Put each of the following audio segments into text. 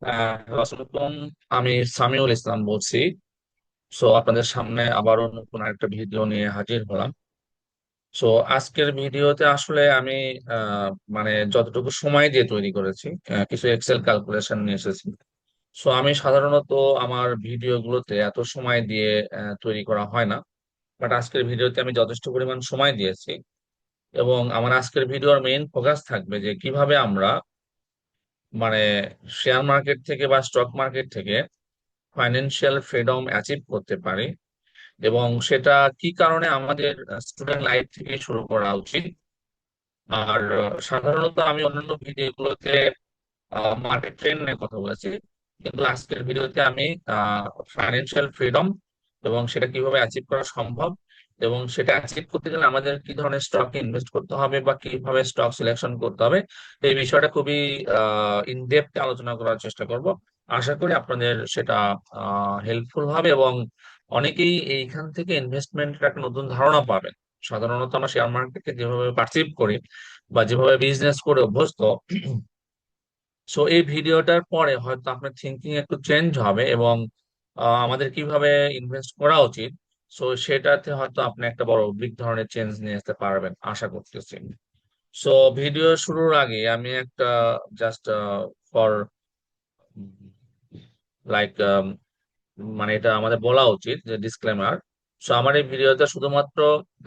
আসসালামু আমি সামিউল ইসলাম বলছি। আপনাদের সামনে আবারও নতুন একটা ভিডিও নিয়ে হাজির হলাম। সো আজকের ভিডিওতে আসলে আমি মানে যতটুকু সময় দিয়ে তৈরি করেছি, কিছু এক্সেল ক্যালকুলেশন নিয়ে এসেছি। আমি সাধারণত আমার ভিডিওগুলোতে এত সময় দিয়ে তৈরি করা হয় না, বাট আজকের ভিডিওতে আমি যথেষ্ট পরিমাণ সময় দিয়েছি। এবং আমার আজকের ভিডিওর মেইন ফোকাস থাকবে যে কিভাবে আমরা মানে শেয়ার মার্কেট থেকে বা স্টক মার্কেট থেকে ফাইন্যান্সিয়াল ফ্রিডম অ্যাচিভ করতে পারি, এবং সেটা কি কারণে আমাদের স্টুডেন্ট লাইফ থেকে শুরু করা উচিত। আর সাধারণত আমি অন্যান্য ভিডিওগুলোতে মার্কেট ট্রেন্ড নিয়ে কথা বলেছি, কিন্তু আজকের ভিডিওতে আমি ফাইন্যান্সিয়াল ফ্রিডম এবং সেটা কিভাবে অ্যাচিভ করা সম্ভব, এবং সেটা অ্যাচিভ করতে গেলে আমাদের কি ধরনের স্টকে ইনভেস্ট করতে হবে বা কিভাবে স্টক সিলেকশন করতে হবে, এই বিষয়টা খুবই ইন ডেপথ আলোচনা করার চেষ্টা করব। আশা করি আপনাদের সেটা হেল্পফুল হবে এবং অনেকেই এইখান থেকে ইনভেস্টমেন্টের একটা নতুন ধারণা পাবেন। সাধারণত আমরা শেয়ার মার্কেটকে যেভাবে পারসিভ করি বা যেভাবে বিজনেস করে অভ্যস্ত, এই ভিডিওটার পরে হয়তো আপনার থিঙ্কিং একটু চেঞ্জ হবে এবং আমাদের কিভাবে ইনভেস্ট করা উচিত, সেটাতে হয়তো আপনি একটা বড় বিগ ধরনের চেঞ্জ নিয়ে আসতে পারবেন আশা করতেছি। সো ভিডিও শুরুর আগে আমি একটা জাস্ট ফর লাইক এটা আমাদের বলা উচিত যে ডিসক্লেমার। আমার এই ভিডিওটা শুধুমাত্র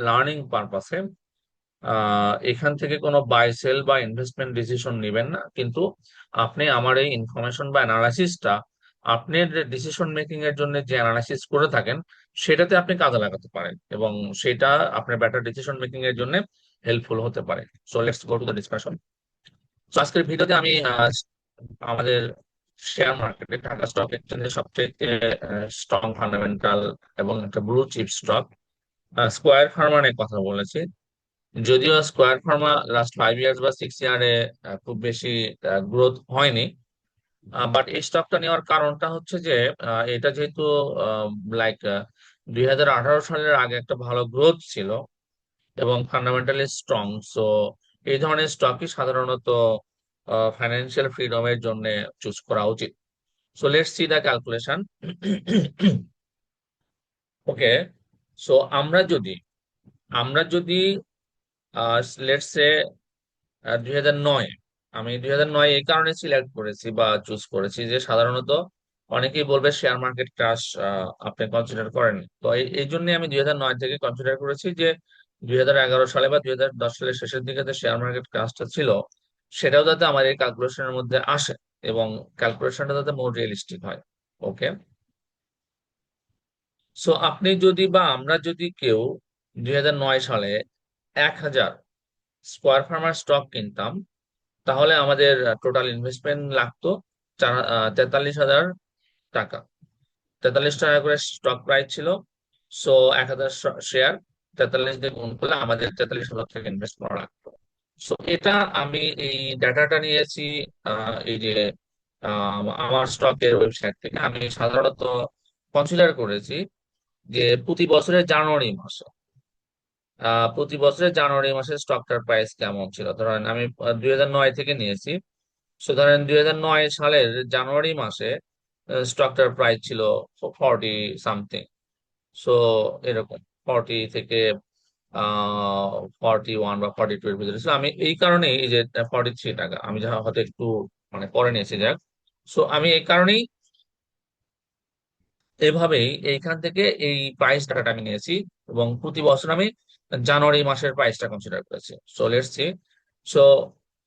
লার্নিং পারপাসে, এখান থেকে কোনো বাই সেল বা ইনভেস্টমেন্ট ডিসিশন নেবেন না, কিন্তু আপনি আমার এই ইনফরমেশন বা অ্যানালাইসিসটা আপনার ডিসিশন মেকিং এর জন্য যে অ্যানালাইসিস করে থাকেন সেটাতে আপনি কাজে লাগাতে পারেন এবং সেটা আপনার বেটার ডিসিশন মেকিং এর জন্য হেল্পফুল হতে পারে। Let's go to the discussion. আজকের ভিডিওতে আমি আমাদের শেয়ার মার্কেটে ঢাকা স্টক এক্সচেঞ্জের সবচেয়ে স্ট্রং ফান্ডামেন্টাল এবং একটা blue chip stock Square Pharma নিয়ে কথা বলেছি। যদিও স্কোয়ার ফার্মা লাস্ট 5 ইয়ার্স বা 6 ইয়ারে খুব বেশি গ্রোথ হয়নি, বাট এই স্টকটা নেওয়ার কারণটা হচ্ছে যে এটা যেহেতু লাইক 2018 সালের আগে একটা ভালো গ্রোথ ছিল এবং ফান্ডামেন্টালি স্ট্রং। সো এই ধরনের স্টকই সাধারণত ফাইন্যান্সিয়াল ফ্রিডমের জন্য চুজ করা উচিত। Let's see the calculation. Okay, so আমরা যদি লেটস সে 2009, আমি 2009 এই কারণে সিলেক্ট করেছি বা চুজ করেছি যে সাধারণত অনেকেই বলবে শেয়ার মার্কেট ক্রাশ আপনি কনসিডার করেন, তো এই জন্য আমি 2009 থেকে কনসিডার করেছি যে 2011 সালে বা 2010 সালের শেষের দিকে যে শেয়ার মার্কেট ক্রাশটা ছিল সেটাও যাতে আমার এই ক্যালকুলেশনের মধ্যে আসে এবং ক্যালকুলেশনটা যাতে মোর রিয়েলিস্টিক হয়। ওকে, আপনি যদি বা আমরা যদি কেউ 2009 সালে 1000 স্কোয়ার ফার্মার স্টক কিনতাম, তাহলে আমাদের টোটাল ইনভেস্টমেন্ট লাগতো 43,000 টাকা। 43 টাকা করে স্টক প্রাইস ছিল। সো 1,000 শেয়ার 43 দিয়ে গুণ করলে আমাদের 43,000 টাকা ইনভেস্ট করা লাগতো। এটা আমি এই ডাটাটা নিয়েছি এই যে আমার স্টকের ওয়েবসাইট থেকে। আমি সাধারণত কনসিডার করেছি যে প্রতি বছরের জানুয়ারি মাসে স্টকটার প্রাইস কেমন ছিল। ধরেন আমি 2009 থেকে নিয়েছি। ধরেন 2009 সালের জানুয়ারি মাসে স্টকটার প্রাইস ছিল 40 সামথিং। সো এরকম 40 থেকে 41 বা 42 এর ভিতরে ছিল। আমি এই কারণেই এই যে 43 টাকা আমি যা হয়তো একটু পরে নিয়েছি, যাক। আমি এই কারণেই এভাবেই এইখান থেকে এই প্রাইস টাকাটা আমি নিয়েছি এবং প্রতি বছর আমি জানুয়ারি মাসের প্রাইসটা কনসিডার করেছি। Let's see. সো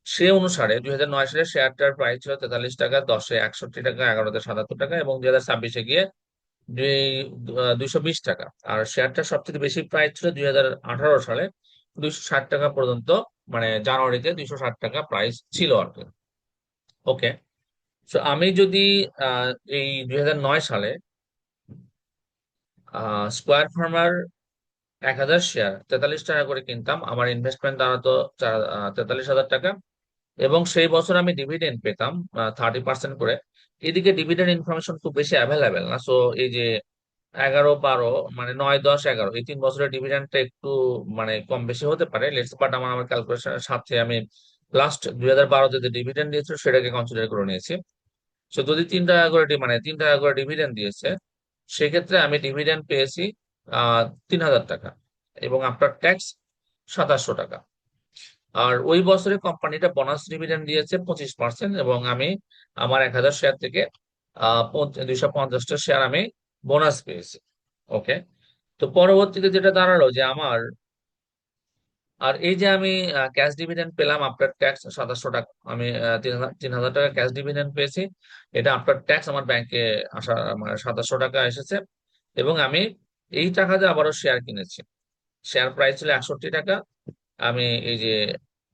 সে অনুসারে 2009 সালে শেয়ারটার প্রাইস ছিল 43 টাকা, 10-এ 61 টাকা, 11-তে 77 টাকা এবং 2026-এ গিয়ে 220 টাকা। আর শেয়ারটার সবচেয়ে বেশি প্রাইস ছিল 2018 সালে 260 টাকা পর্যন্ত, মানে জানুয়ারিতে 260 টাকা প্রাইস ছিল আর কি। ওকে, আমি যদি আহ, এই 2009 সালে স্কোয়ার ফার্মার 1,000 শেয়ার 43 টাকা করে কিনতাম, আমার ইনভেস্টমেন্ট দাঁড়াতো 43,000 টাকা এবং সেই বছর আমি ডিভিডেন্ড পেতাম 30% করে। এদিকে ডিভিডেন্ড ইনফরমেশন খুব বেশি অ্যাভেলেবেল না। এই যে 11, 12, মানে 9, 10, 11 এই 3 বছরের ডিভিডেন্ডটা একটু কম বেশি হতে পারে লেটস, বাট আমার ক্যালকুলেশনের সাথে আমি লাস্ট 2012-তে যে ডিভিডেন্ড দিয়েছিল সেটাকে কনসিডার করে নিয়েছি। সো যদি 3 টাকা করে মানে 3 টাকা করে ডিভিডেন্ড দিয়েছে, সেক্ষেত্রে আমি ডিভিডেন্ড পেয়েছি 3,000 টাকা, এবং আফটার ট্যাক্স 2,700 টাকা। আর ওই বছরে কোম্পানিটা বোনাস ডিভিডেন্ড দিয়েছে 25%, এবং আমি আমার 1,000 শেয়ার থেকে 250টা শেয়ার আমি বোনাস পেয়েছি। ওকে। তো পরবর্তীতে যেটা দাঁড়ালো যে আমার, আর এই যে আমি ক্যাশ ডিভিডেন্ড পেলাম আফটার ট্যাক্স 2,700 টাকা, আমি 3,000 টাকা ক্যাশ ডিভিডেন্ড পেয়েছি। এটা আফটার ট্যাক্স আমার ব্যাংকে আসা মানে 2,700 টাকা এসেছে। এবং আমি এই টাকা দিয়ে আবারও শেয়ার কিনেছি। শেয়ার প্রাইস ছিল 61 টাকা। আমি এই যে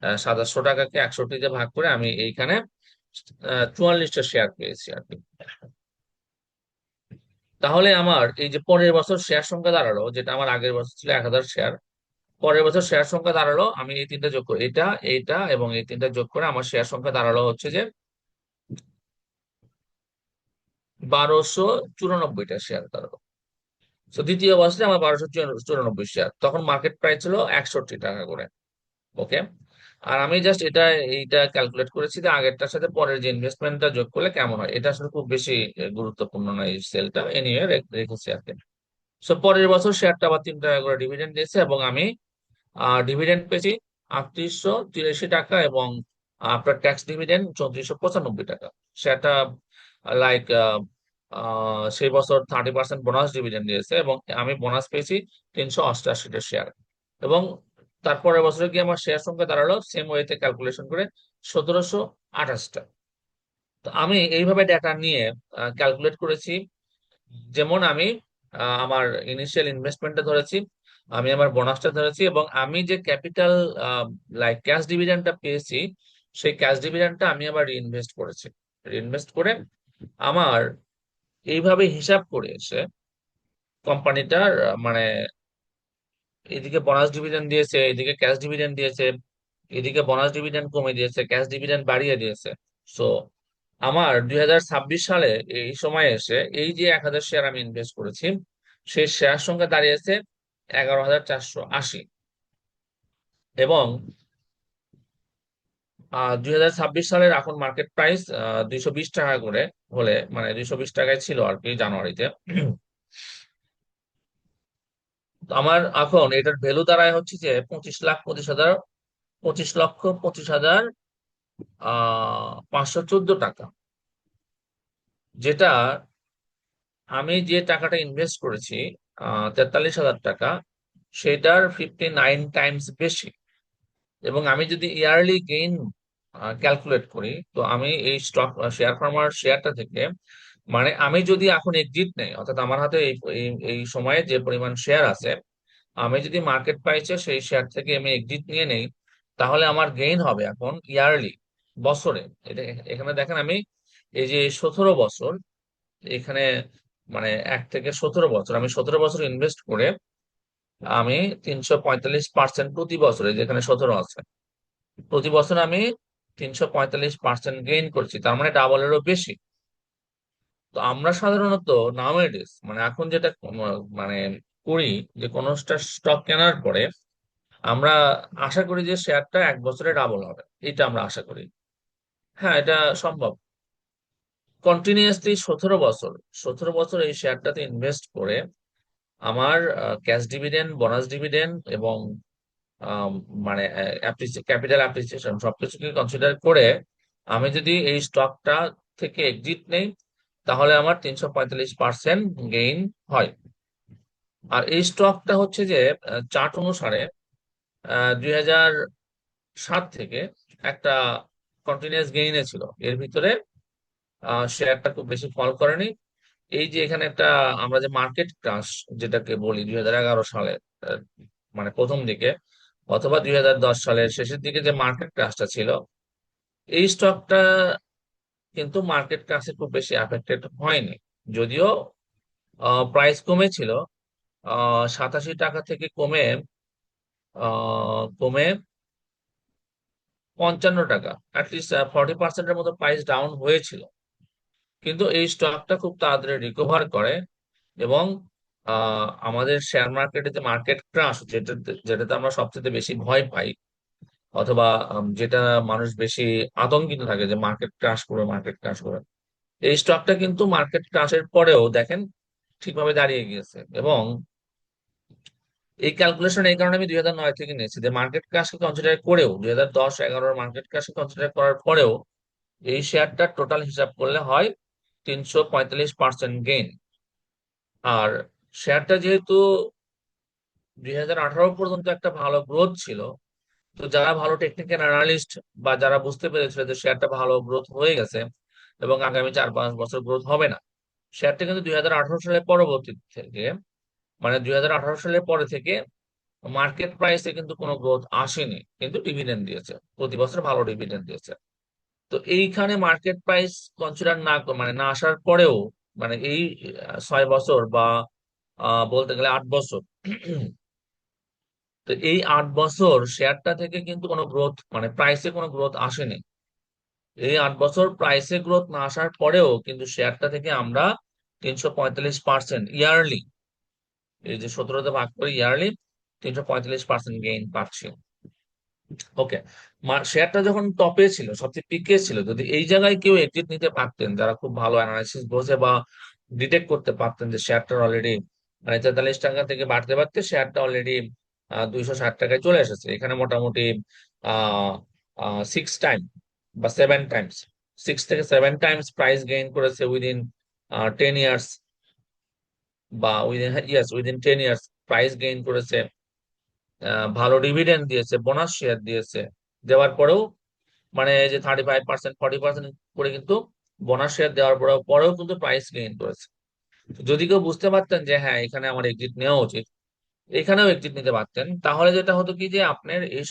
2,700 টাকাকে 61 দিয়ে ভাগ করে আমি এইখানে 44টা শেয়ার পেয়েছি আর কি। তাহলে আমার এই যে পরের বছর শেয়ার সংখ্যা দাঁড়ালো, যেটা আমার আগের বছর ছিল 1,000 শেয়ার, পরের বছর শেয়ার সংখ্যা দাঁড়ালো, আমি এই তিনটা যোগ করে এটা এইটা এবং এই তিনটা যোগ করে আমার শেয়ার সংখ্যা দাঁড়ালো হচ্ছে যে 1,294টা শেয়ার দাঁড়ালো। তো দ্বিতীয় বছরে আমার 1,294 শেয়ার, তখন মার্কেট প্রাইস ছিল 61 টাকা করে। ওকে। আর আমি জাস্ট এইটা ক্যালকুলেট করেছি যে আগেরটার সাথে পরের যে ইনভেস্টমেন্টটা যোগ করলে কেমন হয়। এটা আসলে খুব বেশি গুরুত্বপূর্ণ নয় এই সেলটা, এনিওয়ে রেখেছি আর কি। সো পরের বছর শেয়ারটা আবার 3 টাকা করে ডিভিডেন্ড দিয়েছে, এবং আমি ডিভিডেন্ড পেয়েছি 3,883 টাকা, এবং আফটার ট্যাক্স ডিভিডেন্ড 3,495 টাকা। সেটা লাইক সেই বছর 30% বোনাস ডিভিডেন্ড দিয়েছে, এবং আমি বোনাস পেয়েছি 388টা শেয়ার। এবং তারপরের বছরে গিয়ে আমার শেয়ার সংখ্যা দাঁড়ালো সেম ওয়েতে ক্যালকুলেশন করে 1,728টা। তো আমি এইভাবে ডেটা নিয়ে ক্যালকুলেট করেছি। যেমন আমি আমার ইনিশিয়াল ইনভেস্টমেন্টটা ধরেছি, আমি আমার বোনাসটা ধরেছি, এবং আমি যে ক্যাপিটাল লাইক ক্যাশ ডিভিডেন্ডটা পেয়েছি, সেই ক্যাশ ডিভিডেন্ডটা আমি আবার রিইনভেস্ট করেছি। রিইনভেস্ট করে আমার এইভাবে হিসাব করে এসে কোম্পানিটার মানে এদিকে বোনাস ডিভিডেন্ড দিয়েছে, এদিকে ক্যাশ ডিভিডেন্ড দিয়েছে, এদিকে বোনাস ডিভিডেন্ড কমে দিয়েছে, ক্যাশ ডিভিডেন্ড বাড়িয়ে দিয়েছে। সো আমার 2026 সালে এই সময় এসে এই যে 1,000 শেয়ার আমি ইনভেস্ট করেছি, সেই শেয়ার সংখ্যা দাঁড়িয়েছে 11,480। এবং 2026 সালের এখন মার্কেট প্রাইস 220 টাকা করে হলে, মানে 220 টাকায় ছিল আর কি জানুয়ারিতে। তো আমার এখন এটার ভ্যালু দাঁড়ায় হচ্ছে যে 25,25,000, 25,25,000 514 টাকা, যেটা আমি যে টাকাটা ইনভেস্ট করেছি 43,000 টাকা, সেটার 59 টাইমস বেশি। এবং আমি যদি ইয়ারলি গেইন ক্যালকুলেট করি, তো আমি এই স্টক শেয়ার ফার্মার শেয়ারটা থেকে, মানে আমি যদি এখন এক্সিট নেই, অর্থাৎ আমার হাতে এই এই এই সময়ে যে পরিমাণ শেয়ার আছে, আমি যদি মার্কেট প্রাইসে সেই শেয়ার থেকে আমি এক্সিট নিয়ে নেই, তাহলে আমার গেইন হবে এখন ইয়ারলি, বছরে। এটা এখানে দেখেন, আমি এই যে 17 বছর এখানে, মানে 1 থেকে 17 বছর, আমি 17 বছর ইনভেস্ট করে আমি 345% প্রতি বছরে, যেখানে 17 আছে, প্রতি বছর আমি 345% গেইন করছি, তার মানে ডাবলেরও বেশি। তো আমরা সাধারণত নাওএডেজ মানে এখন যেটা মানে করি, যে কোনো স্টক কেনার পরে আমরা আশা করি যে শেয়ারটা 1 বছরে ডাবল হবে, এটা আমরা আশা করি। হ্যাঁ, এটা সম্ভব। কন্টিনিউয়াসলি 17 বছর, 17 বছর এই শেয়ারটাতে ইনভেস্ট করে আমার ক্যাশ ডিভিডেন্ড, বোনাস ডিভিডেন্ড, এবং আম, মানে ক্যাপিটাল অ্যাপ্রিসিয়েশন সবকিছুকে কনসিডার করে আমি যদি এই স্টকটা থেকে এক্সিট নেই, তাহলে আমার 345% গেইন হয়। আর এই স্টকটা হচ্ছে যে চার্ট অনুসারে 2007 থেকে একটা কন্টিনিউয়াস গেইনে ছিল। এর ভিতরে শেয়ারটা খুব বেশি ফল করেনি। এই যে এখানে একটা আমরা যে মার্কেট ক্রাশ যেটাকে বলি 2011 সালে, আহ, মানে প্রথম দিকে, অথবা 2010 সালের শেষের দিকে যে মার্কেট ক্রাশটা ছিল, এই স্টকটা কিন্তু মার্কেট ক্রাশে খুব বেশি অ্যাফেক্টেড হয়নি। যদিও প্রাইস কমেছিল, 87 টাকা থেকে কমে কমে 55 টাকা, অ্যাটলিস্ট 40%-এর মতো প্রাইস ডাউন হয়েছিল। কিন্তু এই স্টকটা খুব তাড়াতাড়ি রিকভার করে, এবং আমাদের শেয়ার মার্কেটে যে মার্কেট ক্রাশ, যেটাতে আমরা সবচেয়ে বেশি ভয় পাই, অথবা যেটা মানুষ বেশি আতঙ্কিত থাকে যে মার্কেট ক্রাশ করবে, মার্কেট ক্রাশ করবে, এই স্টকটা কিন্তু মার্কেট ক্রাশের পরেও দেখেন ঠিকভাবে দাঁড়িয়ে গিয়েছে। এবং এই ক্যালকুলেশন এই কারণে আমি 2009 থেকে নিয়েছি, যে মার্কেট ক্রাশকে কনসিডার করেও 2010-11 মার্কেট ক্রাশকে কনসিডার করার পরেও এই শেয়ারটার টোটাল হিসাব করলে হয় 345% গেইন। আর শেয়ারটা যেহেতু 2018 পর্যন্ত একটা ভালো গ্রোথ ছিল, তো যারা ভালো টেকনিক্যাল অ্যানালিস্ট বা যারা বুঝতে পেরেছিল যে শেয়ারটা ভালো গ্রোথ হয়ে গেছে এবং আগামী 4-5 বছর গ্রোথ হবে না, শেয়ারটা কিন্তু 2018 সালের পরবর্তী থেকে, মানে 2018 সালের পরে থেকে মার্কেট প্রাইসে কিন্তু কোনো গ্রোথ আসেনি, কিন্তু ডিভিডেন্ড দিয়েছে, প্রতি বছর ভালো ডিভিডেন্ড দিয়েছে। তো এইখানে মার্কেট প্রাইস কনসিডার না মানে না আসার পরেও, মানে এই 6 বছর বা বলতে গেলে 8 বছর, তো এই 8 বছর শেয়ারটা থেকে কিন্তু কোনো গ্রোথ, মানে প্রাইসে কোনো গ্রোথ আসেনি। এই 8 বছর প্রাইসে গ্রোথ না আসার পরেও কিন্তু শেয়ারটা থেকে আমরা 345% ইয়ারলি, এই যে 17তে ভাগ করে ইয়ারলি 345% গেইন পাচ্ছি। ওকে, শেয়ারটা যখন টপে ছিল, সবচেয়ে পিকে ছিল, যদি এই জায়গায় কেউ এক্সিট নিতে পারতেন, যারা খুব ভালো অ্যানালাইসিস বোঝে বা ডিটেক্ট করতে পারতেন যে শেয়ারটা অলরেডি মানে 43 টাকা থেকে বাড়তে বাড়তে শেয়ারটা অলরেডি 260 টাকায় চলে এসেছে, এখানে মোটামুটি আহ 6 টাইম বা 7 টাইমস, 6 থেকে 7 টাইমস প্রাইস গেইন করেছে উইদিন 10 ইয়ার্স, বা উইদিন 10 ইয়ার্স প্রাইস গেইন করেছে। ভালো ডিভিডেন্ড দিয়েছে, বোনাস শেয়ার দিয়েছে, দেওয়ার পরেও মানে এই যে 35% 40% করে কিন্তু বোনাস শেয়ার দেওয়ার পরেও পরেও কিন্তু প্রাইস গেইন করেছে। তো যদি কেউ বুঝতে পারতেন যে হ্যাঁ এখানে আমার এক্সিট নেওয়া উচিত, এখানেও এক্সিট নিতে পারতেন, তাহলে যেটা হতো কি যে আপনার এই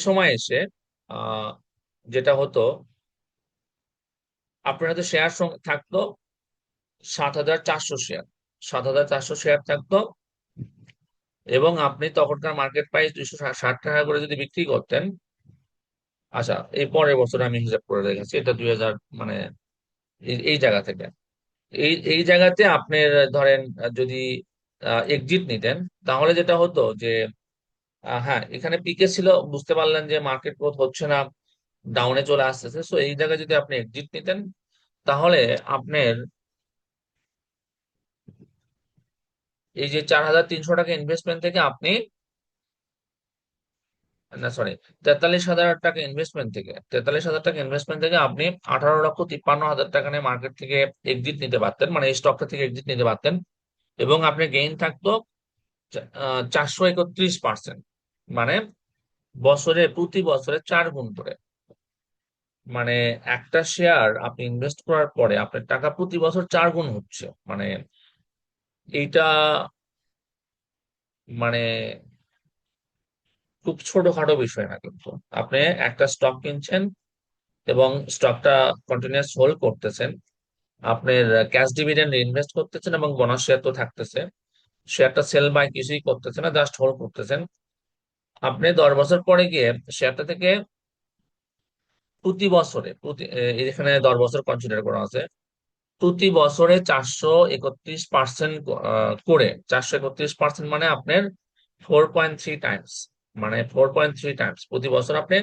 সময় এসে আহ, যেটা হতো, আপনার হাতে শেয়ার থাকতো 7,400 শেয়ার, 7,400 শেয়ার থাকতো, এবং আপনি তখনকার মার্কেট প্রাইস 260 টাকা করে যদি বিক্রি করতেন। আচ্ছা, এই পরের বছর আমি হিসাব করে রেখেছি, এটা 2000 মানে এই জায়গা থেকে, এই জায়গাতে আপনার ধরেন যদি এক্সিট নিতেন, তাহলে যেটা হতো যে হ্যাঁ এখানে পিকে ছিল, বুঝতে পারলেন যে মার্কেট গ্রোথ হচ্ছে না, ডাউনে চলে আসতেছে, সো এই জায়গায় যদি আপনি এক্সিট নিতেন, তাহলে আপনার এই যে 4,300 টাকা ইনভেস্টমেন্ট থেকে আপনি, না সরি, 43,000 টাকা ইনভেস্টমেন্ট থেকে আপনি 18,53,000 টাকা নিয়ে মার্কেট থেকে এক্সিট নিতে পারতেন, মানে এই স্টকটা থেকে এক্সিট নিতে পারতেন, এবং আপনার গেইন থাকতো 431%, মানে প্রতি বছরে 4 গুণ করে। মানে একটা শেয়ার আপনি ইনভেস্ট করার পরে আপনার টাকা প্রতি বছর 4 গুণ হচ্ছে, মানে এইটা মানে খুব ছোটখাটো বিষয় না কিন্তু। আপনি একটা স্টক কিনছেন এবং স্টকটা কন্টিনিউয়াস হোল্ড করতেছেন, আপনার ক্যাশ ডিভিডেন্ড ইনভেস্ট করতেছেন, এবং বোনাস শেয়ার তো থাকতেছে, শেয়ারটা সেল বাই কিছুই করতেছে না, জাস্ট হোল্ড করতেছেন। আপনি 10 বছর পরে গিয়ে শেয়ারটা থেকে প্রতি বছরে এখানে 10 বছর কনসিডার করা আছে, প্রতি বছরে 431% করে, 431% মানে আপনার 4.3 টাইমস, মানে 4.3 টাইমস প্রতি বছর আপনি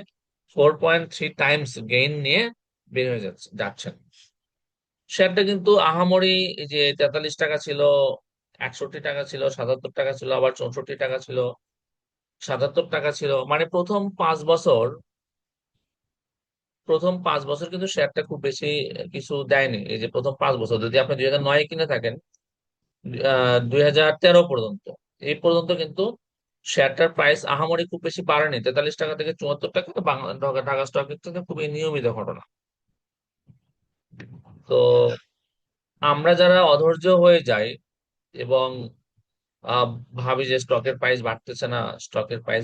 4.3 টাইমস গেইন নিয়ে বের হয়ে যাচ্ছেন। শেয়ারটা কিন্তু আহামরি, এই যে 43 টাকা ছিল, 61 টাকা ছিল, 77 টাকা ছিল, আবার 64 টাকা ছিল, 77 টাকা ছিল, মানে প্রথম 5 বছর কিন্তু শেয়ারটা খুব বেশি কিছু দেয়নি। এই যে প্রথম 5 বছর যদি আপনি 2009 কিনে থাকেন 2013 পর্যন্ত, এই পর্যন্ত কিন্তু শেয়ারটার প্রাইস আহামরি খুব বেশি বাড়েনি, 43 টাকা থেকে 74 টাকা, তো ঢাকা ঢাকা স্টক এক্সচেঞ্জে খুবই নিয়মিত ঘটনা। তো আমরা যারা অধৈর্য হয়ে যাই এবং আহ, ভাবি যে স্টকের প্রাইস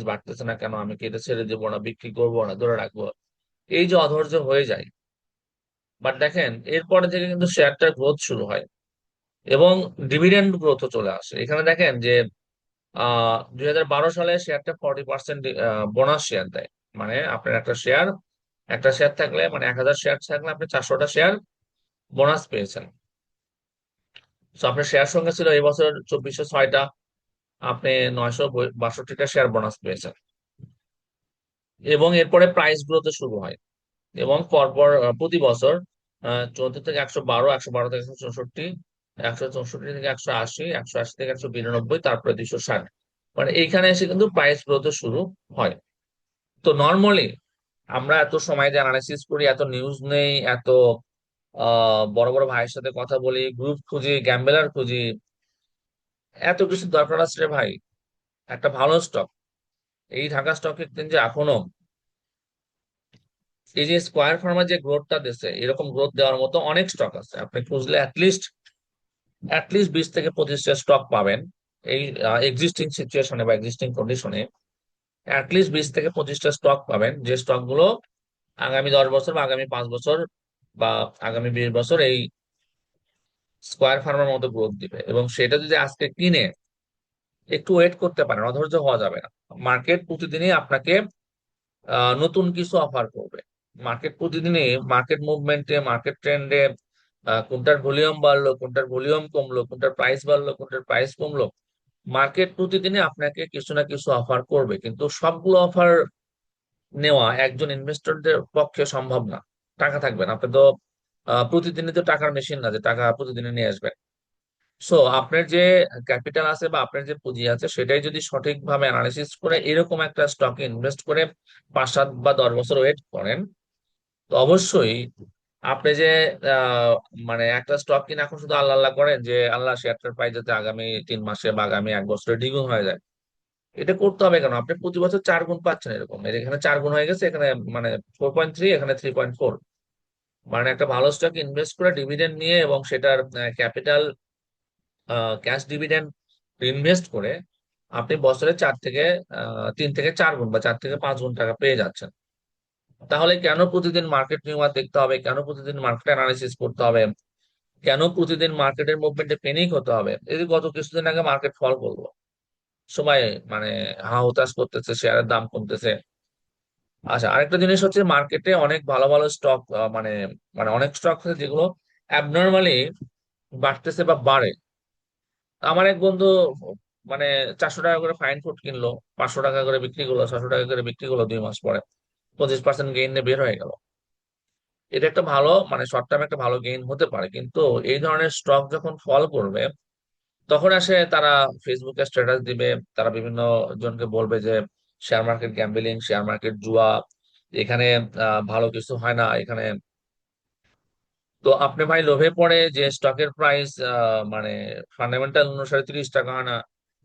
বাড়তেছে না কেন, আমি কি এটা ছেড়ে দেবো না, বিক্রি করবো না, ধরে রাখবো, এই যে অধৈর্য হয়ে যায়, বাট দেখেন এরপরে থেকে কিন্তু শেয়ারটার গ্রোথ শুরু হয় এবং ডিভিডেন্ড গ্রোথও চলে আসে। এখানে দেখেন যে 2012 সালে শেয়ারটা 40% বোনাস শেয়ার দেয়, মানে আপনার একটা শেয়ার থাকলে, মানে 1,000 শেয়ার থাকলে আপনি 400টা শেয়ার বোনাস পেয়েছেন। তো আপনার শেয়ার সংখ্যা ছিল এই বছর 2,406টা, আপনি 962টা শেয়ার বোনাস পেয়েছেন, এবং এরপরে প্রাইস গ্রোথ শুরু হয়। এবং পরপর প্রতি বছর 14 থেকে 112, 112 থেকে 164, 164 থেকে 180, 180 থেকে 192, তারপরে 260, মানে এইখানে এসে কিন্তু প্রাইস গ্রোথ শুরু হয়। তো নর্মালি আমরা এত সময় দিয়ে অ্যানালাইসিস করি, এত নিউজ নেই, এত বড় বড় ভাইয়ের সাথে কথা বলি, গ্রুপ খুঁজি, গ্যাম্বেলার খুঁজি, এত কিছু দরকার আছে রে ভাই একটা ভালো স্টক। এই ঢাকা স্টক এক্সচেঞ্জে এখনো এই যে স্কোয়ার ফার্মা যে গ্রোথটা দিচ্ছে, এরকম গ্রোথ দেওয়ার মতো অনেক স্টক আছে, আপনি খুঁজলে অ্যাটলিস্ট 20 থেকে 25টা স্টক পাবেন এই এক্সিস্টিং সিচুয়েশনে বা এক্সিস্টিং কন্ডিশনে। অ্যাটলিস্ট 20 থেকে 25টা স্টক পাবেন যে স্টক গুলো আগামী 10 বছর বা আগামী 5 বছর বা আগামী 20 বছর এই স্কোয়ার ফার্মের মতো গ্রোথ দিবে। এবং সেটা যদি আজকে কিনে একটু ওয়েট করতে পারেন, অধৈর্য হওয়া যাবে না। মার্কেট প্রতিদিনই আপনাকে নতুন কিছু অফার করবে। মার্কেট প্রতিদিনই মার্কেট মুভমেন্টে, মার্কেট ট্রেন্ডে কোনটার ভলিউম বাড়লো, কোনটার ভলিউম কমলো, কোনটার প্রাইস বাড়লো, কোনটার প্রাইস কমলো, মার্কেট প্রতিদিনই আপনাকে কিছু না কিছু অফার করবে। কিন্তু সবগুলো অফার নেওয়া একজন ইনভেস্টরদের পক্ষে সম্ভব না। টাকা থাকবে না, আপনি তো প্রতিদিনই তো টাকার মেশিন না যে টাকা প্রতিদিনই নিয়ে আসবেন। সো আপনার যে ক্যাপিটাল আছে বা আপনার যে পুঁজি আছে, সেটাই যদি সঠিকভাবে অ্যানালিসিস করে এরকম একটা স্টকে ইনভেস্ট করে 5, 7 বা 10 বছর ওয়েট করেন, তো অবশ্যই আপনি যে আহ, মানে একটা স্টক কিনে এখন শুধু আল্লাহ আল্লাহ করেন যে আল্লাহ শেয়ারটার প্রাইস যাতে আগামী 3 মাসে বা আগামী 1 বছরে দ্বিগুণ হয়ে যায়, এটা করতে হবে কেন? আপনি প্রতি বছর 4 গুণ পাচ্ছেন, এরকম এর এখানে 4 গুণ হয়ে গেছে, এখানে মানে 4.3, এখানে 3.4। মানে একটা ভালো স্টক ইনভেস্ট করে ডিভিডেন্ড নিয়ে এবং সেটার ক্যাপিটাল ক্যাশ ডিভিডেন্ড ইনভেস্ট করে আপনি বছরে 3 থেকে 4 গুণ বা 4 থেকে 5 গুণ টাকা পেয়ে যাচ্ছেন। তাহলে কেন প্রতিদিন মার্কেট নিউজ দেখতে হবে? কেন প্রতিদিন মার্কেট অ্যানালিসিস করতে হবে? কেন প্রতিদিন মার্কেটের মুভমেন্টে প্যানিক হতে হবে? এই যে গত কিছুদিন আগে মার্কেট ফল করলো, সবাই মানে হা হুতাশ করতেছে, শেয়ারের দাম কমতেছে। আচ্ছা, আরেকটা জিনিস হচ্ছে মার্কেটে অনেক ভালো ভালো স্টক, মানে মানে অনেক স্টক আছে যেগুলো অ্যাবনর্মালি বাড়তেছে বা বাড়ে। আমার এক বন্ধু মানে 400 টাকা করে ফাইন ফুড কিনলো, 500 টাকা করে বিক্রি করলো, 600 টাকা করে বিক্রি করলো, 2 মাস পরে 25% গেইন নিয়ে বের হয়ে গেল। এটা একটা ভালো মানে শর্ট টার্মে একটা ভালো গেইন হতে পারে, কিন্তু এই ধরনের স্টক যখন ফল করবে তখন আসে তারা ফেসবুকে স্ট্যাটাস দিবে, তারা বিভিন্ন জনকে বলবে যে share market gambling, share market জুয়া, এখানে ভালো কিছু হয় না এখানে। তো আপনি ভাই লোভে পড়ে যে স্টকের প্রাইস মানে ফান্ডামেন্টাল অনুসারে 30 টাকা হয় না,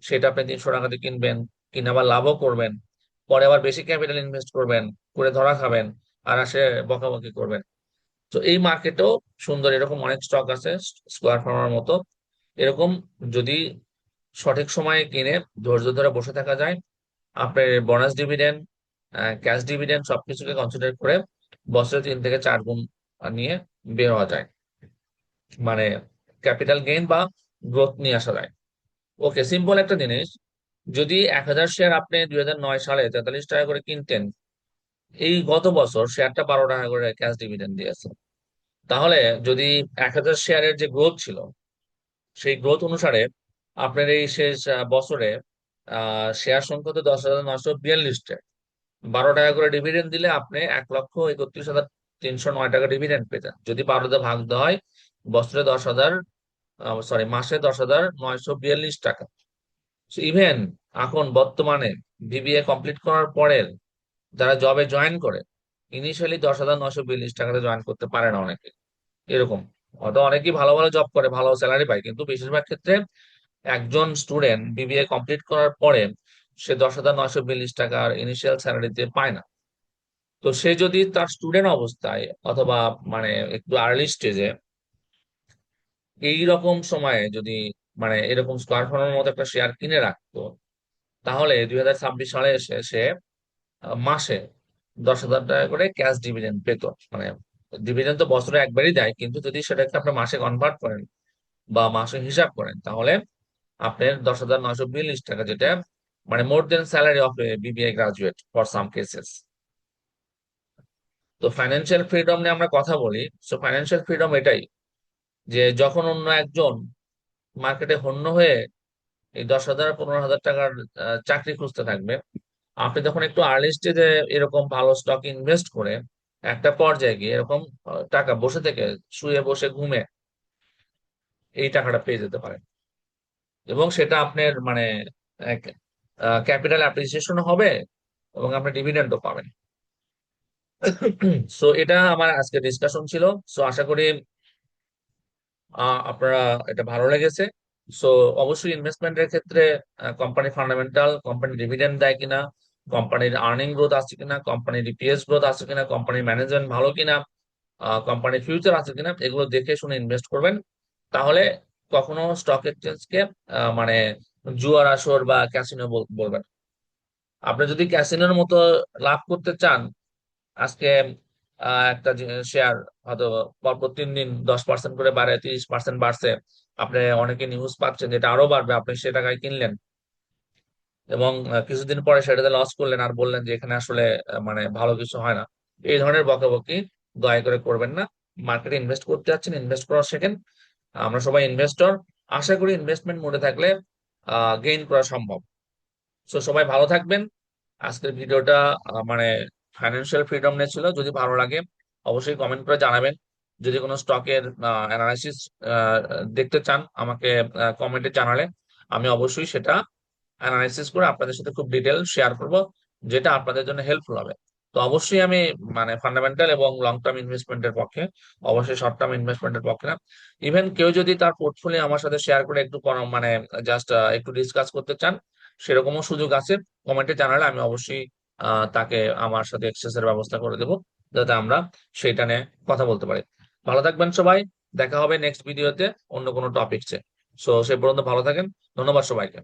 সেটা আপনি 300 টাকাতে কিনবেন, কিনে আবার লাভও করবেন, পরে আবার বেশি ক্যাপিটাল ইনভেস্ট করবেন, করে ধরা খাবেন, আর আসে বকাবকি করবেন। তো এই মার্কেটেও সুন্দর এরকম অনেক স্টক আছে স্কোয়ার ফার্মার মতো। এরকম যদি সঠিক সময়ে কিনে ধৈর্য ধরে বসে থাকা যায়, আপনার বোনাস ডিভিডেন্ড, ক্যাশ ডিভিডেন্ড সবকিছুকে কনসিডার করে বছরে 3 থেকে 4 গুণ নিয়ে বের হওয়া যায়, মানে ক্যাপিটাল গেইন বা গ্রোথ নিয়ে আসা যায়। ওকে, সিম্পল একটা জিনিস, যদি 1,000 শেয়ার আপনি 2009 সালে 43 টাকা করে কিনতেন, এই গত বছর শেয়ারটা 12 টাকা করে ক্যাশ ডিভিডেন্ড দিয়েছে, তাহলে যদি 1,000 শেয়ারের যে গ্রোথ ছিল, সেই গ্রোথ অনুসারে আপনার এই শেষ বছরে শেয়ার সংখ্যা তো 10,942, 12 টাকা করে ডিভিডেন্ড দিলে আপনি 1,31,309 টাকা ডিভিডেন্ড পেতেন। যদি 12 দিয়ে ভাগ দেওয়া হয়, বছরে 10,000, সরি মাসে 10,942 টাকা। ইভেন এখন বর্তমানে বিবিএ কমপ্লিট করার পরে যারা জবে জয়েন করে, ইনিশিয়ালি 10,942 টাকাতে জয়েন করতে পারে না অনেকে, এরকম। হয়তো অনেকেই ভালো ভালো জব করে, ভালো স্যালারি পায়, কিন্তু বেশিরভাগ ক্ষেত্রে একজন স্টুডেন্ট বিবিএ কমপ্লিট করার পরে সে 10,942 টাকার ইনিশিয়াল স্যালারিতে পায় না। তো সে যদি তার স্টুডেন্ট অবস্থায় অথবা মানে একটু আর্লি স্টেজে এই রকম সময়ে যদি মানে এরকম স্কোয়ার ফার্মের মতো একটা শেয়ার কিনে রাখতো, তাহলে 2026 সালে এসে সে মাসে 10,000 টাকা করে ক্যাশ ডিভিডেন্ড পেত। মানে ডিভিডেন্ড তো বছরে একবারই দেয়, কিন্তু যদি সেটাকে আপনি মাসে কনভার্ট করেন বা মাসে হিসাব করেন, তাহলে আপনার 10,942 টাকা, যেটা মানে more than salary of a BBA graduate for some cases. তো ফাইন্যান্সিয়াল ফ্রিডম নিয়ে আমরা কথা বলি। সো ফাইন্যান্সিয়াল ফ্রিডম এটাই যে যখন অন্য একজন মার্কেটে হন্য হয়ে এই 10,000, 15,000 টাকার চাকরি খুঁজতে থাকবে, আপনি তখন একটু আর্লি স্টেজে এরকম ভালো স্টক ইনভেস্ট করে একটা পর্যায়ে গিয়ে এরকম টাকা বসে থেকে, শুয়ে বসে ঘুমে এই টাকাটা পেয়ে যেতে পারেন, এবং সেটা আপনার মানে ক্যাপিটাল অ্যাপ্রিসিয়েশন হবে এবং আপনি ডিভিডেন্ডও পাবেন। সো এটা আমার আজকে ডিসকাশন ছিল। সো আশা করি আপনারা এটা ভালো লেগেছে। সো অবশ্যই ইনভেস্টমেন্টের ক্ষেত্রে কোম্পানি ফান্ডামেন্টাল, কোম্পানি ডিভিডেন্ড দেয় কিনা, কোম্পানির আর্নিং গ্রোথ আছে কিনা, কোম্পানির ইপিএস গ্রোথ আছে কিনা, কোম্পানির ম্যানেজমেন্ট ভালো কিনা, কোম্পানির ফিউচার আছে কিনা, এগুলো দেখে শুনে ইনভেস্ট করবেন। তাহলে কখনো স্টক এক্সচেঞ্জকে মানে জুয়ার আসর বা ক্যাসিনো বলবেন। আপনি যদি ক্যাসিনোর মতো লাভ করতে চান, আজকে একটা শেয়ার হয়তো পরপর 3 দিন 10% করে বাড়ে, 30% বাড়ছে, আপনি অনেকে নিউজ পাচ্ছেন যেটা আরো বাড়বে, আপনি সে টাকায় কিনলেন এবং কিছুদিন পরে সেটাতে লস করলেন আর বললেন যে এখানে আসলে মানে ভালো কিছু হয় না। এই ধরনের বকাবকি দয়া করে করবেন না। মার্কেটে ইনভেস্ট করতে যাচ্ছেন, ইনভেস্ট করা শেখেন। আমরা সবাই ইনভেস্টর। আশা করি ইনভেস্টমেন্ট মোডে থাকলে গেইন করা সম্ভব। তো সবাই ভালো থাকবেন। আজকের ভিডিওটা মানে ফাইন্যান্সিয়াল ফ্রিডম নিয়ে ছিল। যদি ভালো লাগে অবশ্যই কমেন্ট করে জানাবেন। যদি কোনো স্টকের অ্যানালাইসিস দেখতে চান, আমাকে কমেন্টে জানালে আমি অবশ্যই সেটা অ্যানালাইসিস করে আপনাদের সাথে খুব ডিটেল শেয়ার করব, যেটা আপনাদের জন্য হেল্পফুল হবে। তো অবশ্যই আমি মানে ফান্ডামেন্টাল এবং লং টার্ম ইনভেস্টমেন্টের পক্ষে, অবশ্যই শর্ট টার্ম ইনভেস্টমেন্টের পক্ষে না। ইভেন কেউ যদি তার পোর্টফোলিও আমার সাথে শেয়ার করে একটু মানে জাস্ট একটু ডিসকাস করতে চান, সেরকমও সুযোগ আছে। কমেন্টে জানালে আমি অবশ্যই তাকে আমার সাথে এক্সেসের ব্যবস্থা করে দেবো, যাতে আমরা সেইটা নিয়ে কথা বলতে পারি। ভালো থাকবেন সবাই। দেখা হবে নেক্সট ভিডিওতে অন্য কোনো টপিকসে। সো সে পর্যন্ত ভালো থাকেন। ধন্যবাদ সবাইকে।